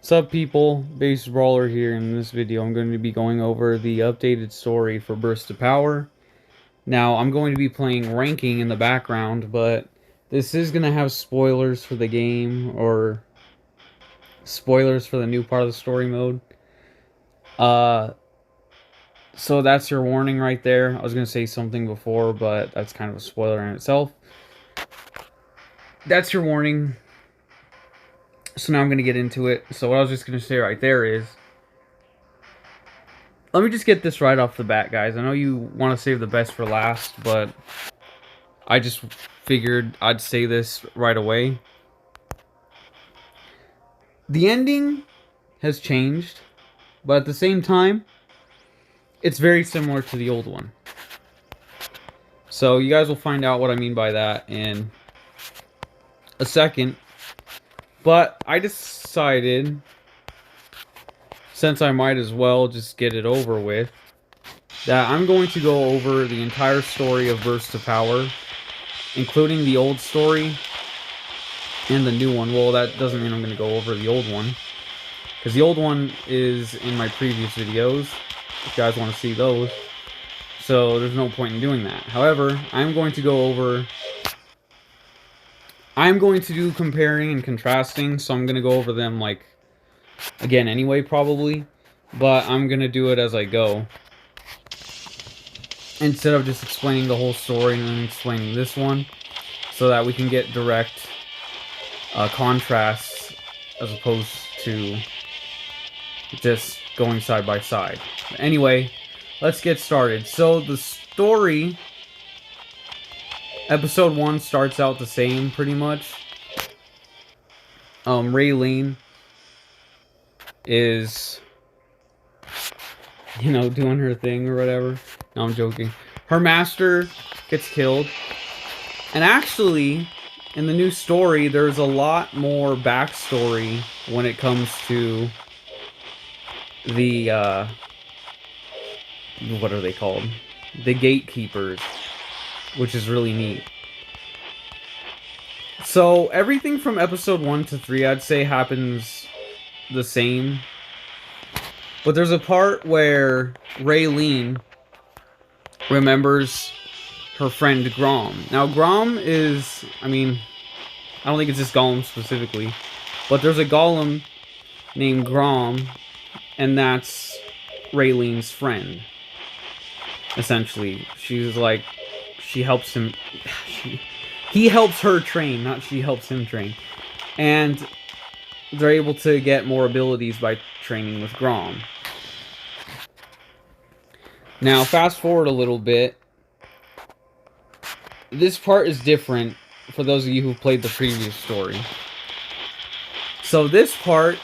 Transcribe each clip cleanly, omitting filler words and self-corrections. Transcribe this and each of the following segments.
What's up, people? Base Brawler here. In this video, I'm going to be going over the updated story for Burst of Power. Now, I'm going to be playing ranking in the background, but this is going to have spoilers for the game, or spoilers for the new part of the story mode. So that's your warning right there. I was going to say something before, but that's kind of a spoiler in itself. That's your warning. So now I'm going to get into it. So what I was just going to say right there is, let me just get this right off the bat, guys. I know you want to save the best for last, but I just figured I'd say this right away. The ending has changed, but at the same time, it's very similar to the old one. So you guys will find out what I mean by that in a second. But I decided, since I might as well just get it over with, that I'm going to go over the entire story of Burst of Power, including the old story and the new one. Well, that doesn't mean I'm going to go over the old one, because the old one is in my previous videos, if you guys want to see those. So there's no point in doing that. However, I'm going to do comparing and contrasting, so I'm going to go over them, like, again anyway, probably. But I'm going to do it as I go, instead of just explaining the whole story and then explaining this one, so that we can get direct contrasts as opposed to just going side by side. Anyway, let's get started. So the story, episode 1 starts out the same pretty much. Raylene is, you know, doing her thing or whatever. No, I'm joking. Her master gets killed. And actually, in the new story, there's a lot more backstory when it comes to the, what are they called? The gatekeepers, which is really neat. So, everything from episode 1 to 3, I'd say, happens the same. But there's a part where Raylene remembers her friend Grom. Now, Grom is, I mean, I don't think it's this Golem specifically, but there's a Golem named Grom, and that's Raylene's friend. Essentially, she's like, she helps him, he helps her train, not she helps him train. And they're able to get more abilities by training with Grom. Now, fast forward a little bit. This part is different for those of you who've played the previous story. So this part,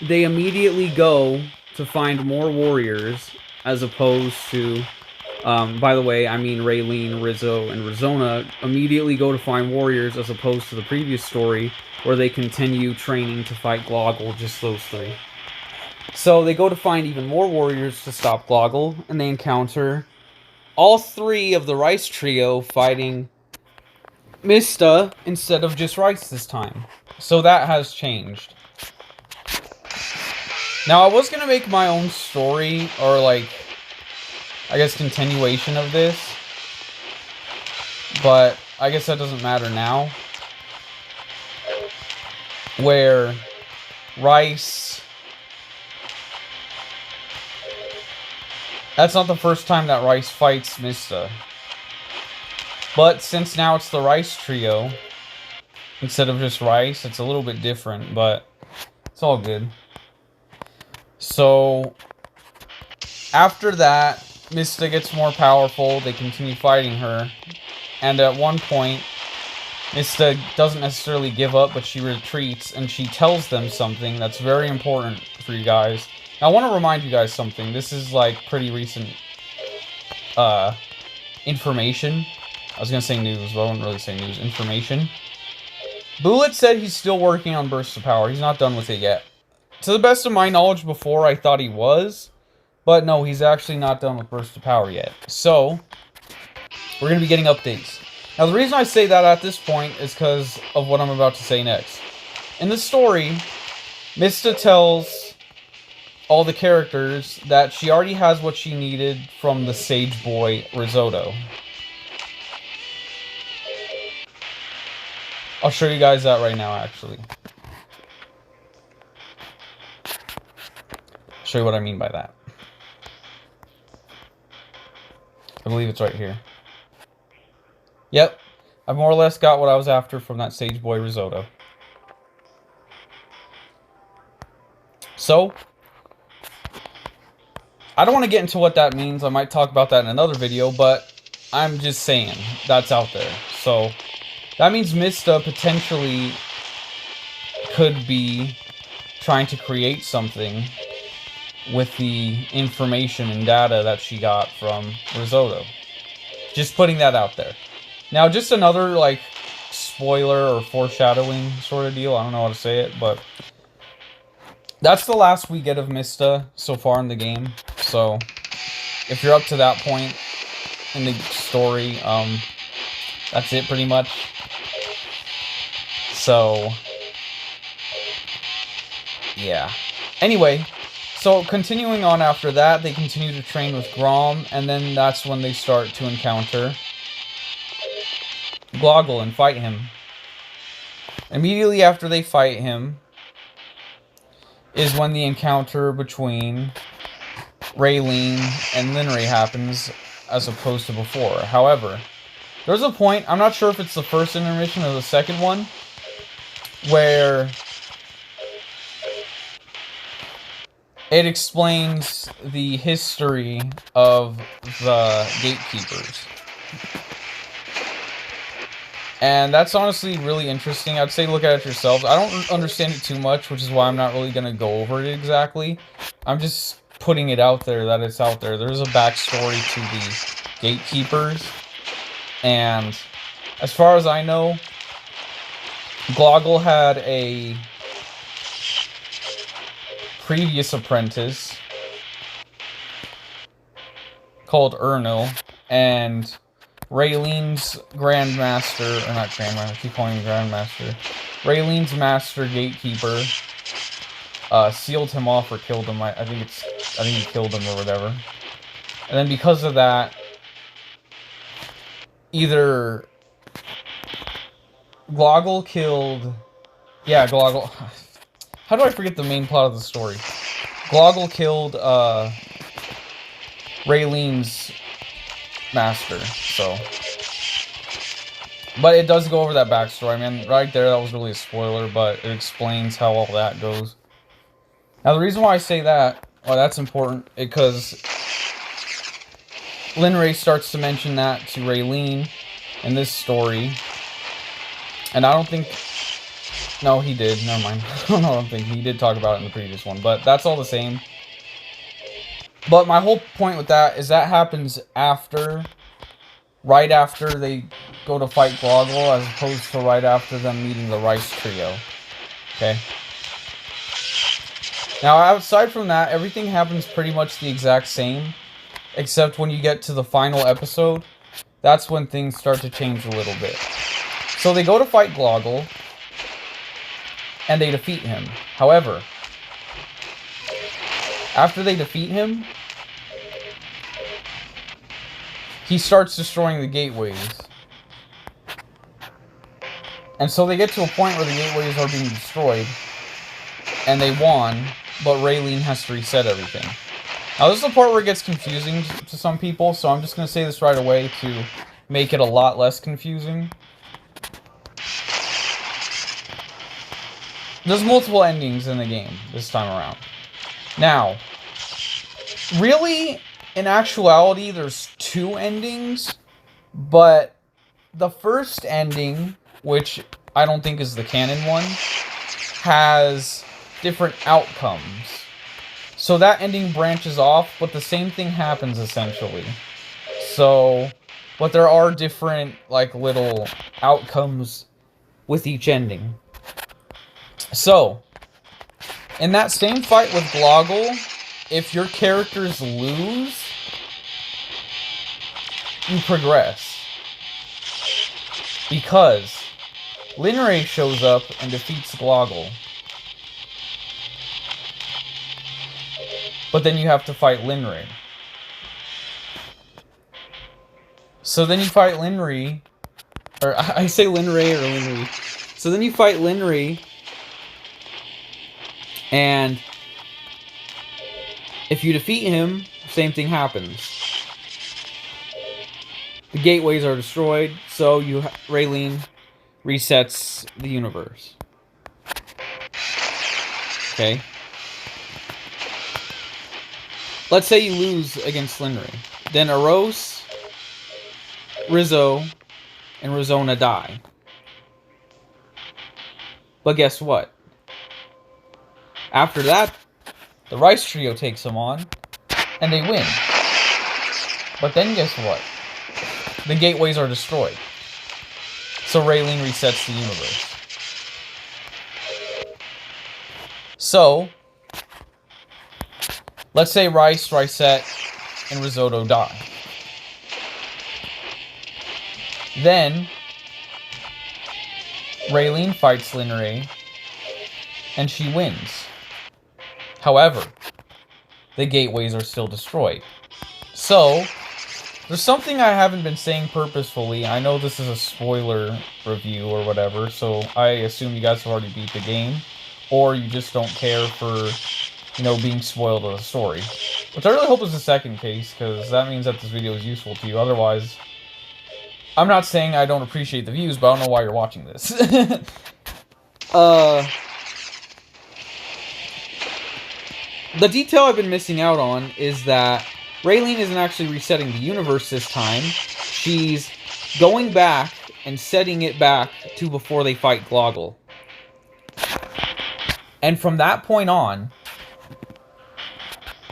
they immediately go to find more warriors, as opposed to, by the way, I mean Raylene, Rizzo, and Rizona immediately go to find warriors, as opposed to the previous story, where they continue training to fight Gloggle, just those three. So they go to find even more warriors to stop Gloggle, and they encounter all three of the Rice Trio fighting Mista instead of just Rice this time. So that has changed. Now, I was going to make my own story, or like, I guess, continuation of this, but I guess that doesn't matter now. Where Rice, that's not the first time that Rice fights Mista. But since now it's the Rice Trio, instead of just Rice, it's a little bit different, but it's all good. So, after that, Mista gets more powerful, they continue fighting her, and at one point, Mista doesn't necessarily give up, but she retreats, and she tells them something that's very important for you guys. Now, I want to remind you guys something. This is, like, pretty recent information. I was going to say news, but I wouldn't really say news. Information. Bullet said he's still working on Burst of Power. He's not done with it yet. To the best of my knowledge, before I thought he was, but no, he's actually not done with Burst of Power yet. So, we're going to be getting updates. Now, the reason I say that at this point is because of what I'm about to say next. In the story, Mista tells all the characters that she already has what she needed from the Sage Boy risotto. I'll show you guys that right now, actually. Show you what I mean by that. I believe it's right here. Yep, I more or less got what I was after from that Sage Boy risotto. So, I don't want to get into what that means. I might talk about that in another video, but I'm just saying that's out there. So, that means Mista potentially could be trying to create something with the information and data that she got from Risotto. Just putting that out there. Now, just another, like, spoiler or foreshadowing sort of deal. I don't know how to say it, but that's the last we get of Mista so far in the game. So, if you're up to that point in the story, that's it pretty much. So, yeah. Anyway, so continuing on after that, they continue to train with Grom, and then that's when they start to encounter Gloggle and fight him. Immediately after they fight him is when the encounter between Raylene and Linray happens, as opposed to before. However, there's a point, I'm not sure if it's the first intermission or the second one, where it explains the history of the gatekeepers. And that's honestly really interesting. I'd say look at it yourselves. I don't understand it too much, which is why I'm not really going to go over it exactly. I'm just putting it out there that it's out there. There's a backstory to the gatekeepers. And as far as I know, Gloggle had a previous apprentice called Ernil, and Raylene's Grandmaster, or not Grandmaster, I keep calling him Grandmaster. Raylene's Master Gatekeeper sealed him off or killed him. I think he killed him or whatever. And then because of that, either Gloggle killed... Yeah, Gloggle... How do I forget the main plot of the story? Gloggle killed Raylene's master, so. But it does go over that backstory. I mean, right there, that was really a spoiler, but it explains how all that goes. Now, the reason why I say that, well, that's important, because Linray starts to mention that to Raylene in this story, and I don't think... No, he did. Never mind. I don't think he did talk about it in the previous one, but that's all the same. But my whole point with that is that happens after, right after they go to fight Gloggle, as opposed to right after them meeting the Rice Trio. Okay? Now, aside from that, everything happens pretty much the exact same, except when you get to the final episode, that's when things start to change a little bit. So they go to fight Gloggle, and they defeat him. However, after they defeat him, he starts destroying the gateways. And so they get to a point where the gateways are being destroyed, and they won, but Raylene has to reset everything. Now this is the part where it gets confusing to some people, so I'm just going to say this right away to make it a lot less confusing. There's multiple endings in the game this time around. Now, really, in actuality, there's two endings, but the first ending, which I don't think is the canon one, has different outcomes. So that ending branches off, but the same thing happens essentially. So, but there are different, like, little outcomes with each ending. So, in that same fight with Gloggle, if your characters lose, you progress. Because Linray shows up and defeats Gloggle. But then you have to fight Linrei. So then you fight Linrei, or I say Linrei or Linrei. So then you fight Linrei, and if you defeat him, same thing happens. The gateways are destroyed, so Raylene resets the universe. Okay. Let's say you lose against Linrei. Then Eros, Rizzo, and Rizona die. But guess what? After that, the Rice Trio takes them on, and they win. But then guess what? The gateways are destroyed. So Raylene resets the universe. So, let's say Rice, Ricette, and Risotto die. Then, Raylene fights Linrei, and she wins. However, the gateways are still destroyed. So, there's something I haven't been saying purposefully. I know this is a spoiler review or whatever, so I assume you guys have already beat the game. Or you just don't care for, you know, being spoiled of the story. Which I really hope is the second case, because that means that this video is useful to you. Otherwise, I'm not saying I don't appreciate the views, but I don't know why you're watching this. The detail I've been missing out on is that Raylene isn't actually resetting the universe this time. She's going back and setting it back to before they fight Gloggle. And from that point on,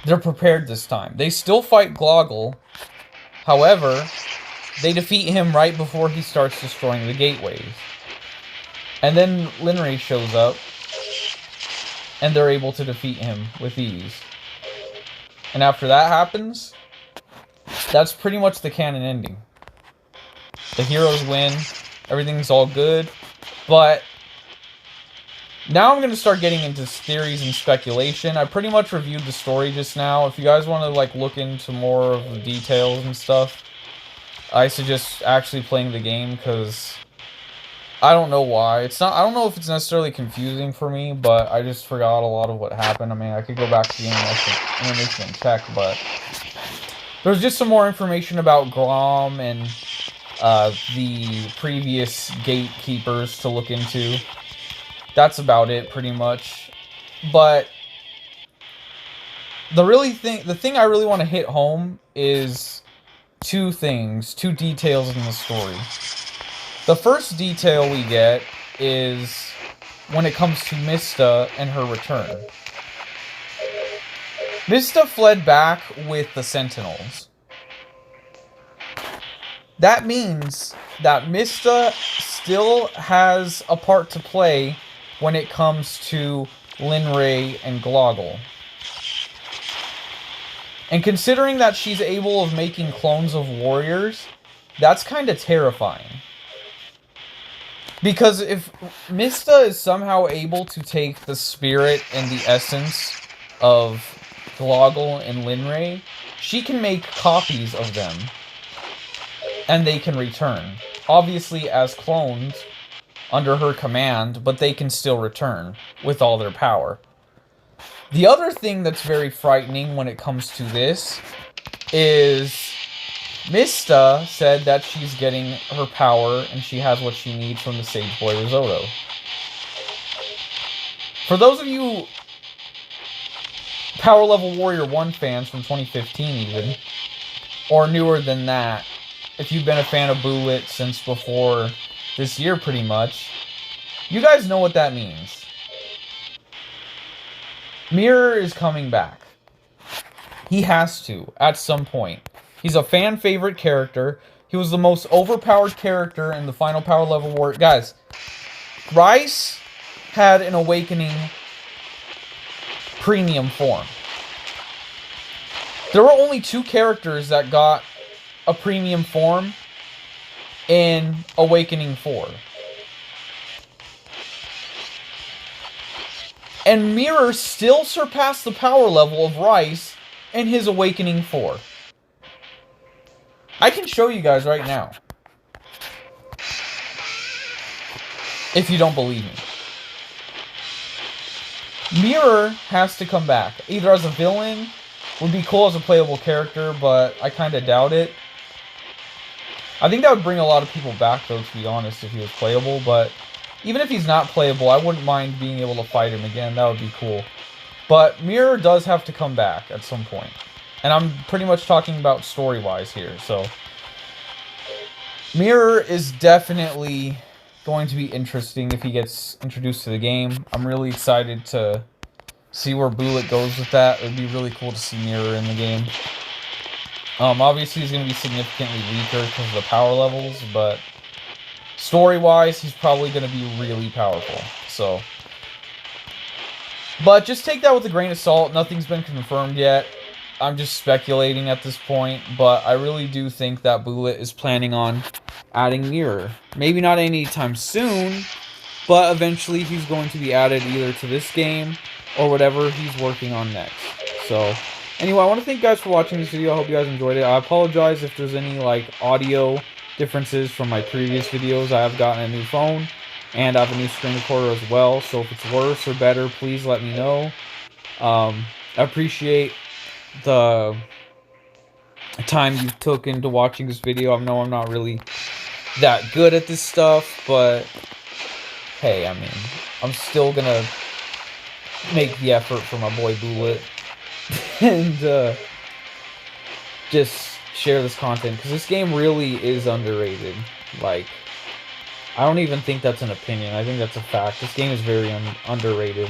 they're prepared this time. They still fight Gloggle. However, they defeat him right before he starts destroying the gateways. And then Linrei shows up, and they're able to defeat him with ease. And after that happens, that's pretty much the canon ending. The heroes win, everything's all good, but now I'm going to start getting into theories and speculation. I pretty much reviewed the story just now. If you guys want to like look into more of the details and stuff, I suggest actually playing the game, because I don't know why. I don't know if it's necessarily confusing for me, but I just forgot a lot of what happened. I mean, I could go back to the animation and check, but there's just some more information about Grom and the previous gatekeepers to look into. That's about it, pretty much. But the thing I really want to hit home is two details in the story. The first detail we get is when it comes to Mista and her return. Mista fled back with the Sentinels. That means that Mista still has a part to play when it comes to Linrei and Gloggle. And considering that she's able of making clones of warriors, that's kind of terrifying. Because if Mista is somehow able to take the spirit and the essence of Gloggle and Linrei, she can make copies of them. And they can return. Obviously as clones under her command, but they can still return with all their power. The other thing that's very frightening when it comes to this is Mista said that she's getting her power and she has what she needs from the Sage Boy Risotto. For those of you Power Level Warrior 1 fans from 2015 even, or newer than that, if you've been a fan of Bullet since before this year pretty much, you guys know what that means. Mirror is coming back. He has to, at some point. He's a fan favorite character. He was the most overpowered character in the final Power Level War. Guys, Rice had an awakening premium form. There were only 2 characters that got a premium form in Awakening 4. And Mirror still surpassed the power level of Rice in his Awakening 4. I can show you guys right now. If you don't believe me. Mirror has to come back. Either as a villain, would be cool as a playable character, but I kind of doubt it. I think that would bring a lot of people back, though, to be honest, if he was playable, but even if he's not playable, I wouldn't mind being able to fight him again. That would be cool. But Mirror does have to come back at some point. And I'm pretty much talking about story-wise here, so... Mirror is definitely going to be interesting if he gets introduced to the game. I'm really excited to see where Bullet goes with that. It would be really cool to see Mirror in the game. Obviously he's going to be significantly weaker because of the power levels, but story-wise, he's probably going to be really powerful, so... But just take that with a grain of salt. Nothing's been confirmed yet. I'm just speculating at this point, but I really do think that Bullet is planning on adding Mirror. Maybe not anytime soon, but eventually he's going to be added either to this game or whatever he's working on next. So, anyway, I want to thank you guys for watching this video. I hope you guys enjoyed it. I apologize if there's any, audio differences from my previous videos. I have gotten a new phone, and I have a new screen recorder as well, so if it's worse or better, please let me know. I appreciate the time you took into watching this video. I know I'm not really that good at this stuff, but hey, I mean, I'm still gonna make the effort for my boy Bullet and just share this content, because this game really is underrated. I don't even think that's an opinion. I think that's a fact. This game is very underrated.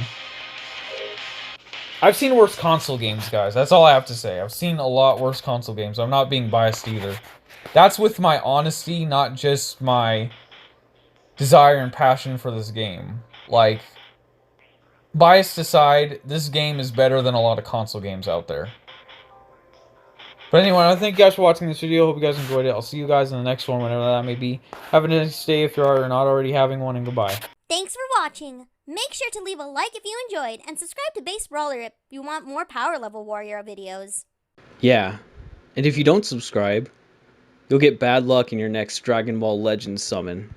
I've seen worse console games, guys. That's all I have to say. I've seen a lot worse console games. I'm not being biased either. That's with my honesty, not just my desire and passion for this game. Biased aside, this game is better than a lot of console games out there. But anyway, I thank you guys for watching this video. Hope you guys enjoyed it. I'll see you guys in the next one, whenever that may be. Have a nice day if you're not already having one, and goodbye. Thanks for watching. Make sure to leave a like if you enjoyed, and subscribe to Base Brawler if you want more Power Level Warrior videos. Yeah, and if you don't subscribe, you'll get bad luck in your next Dragon Ball Legends summon.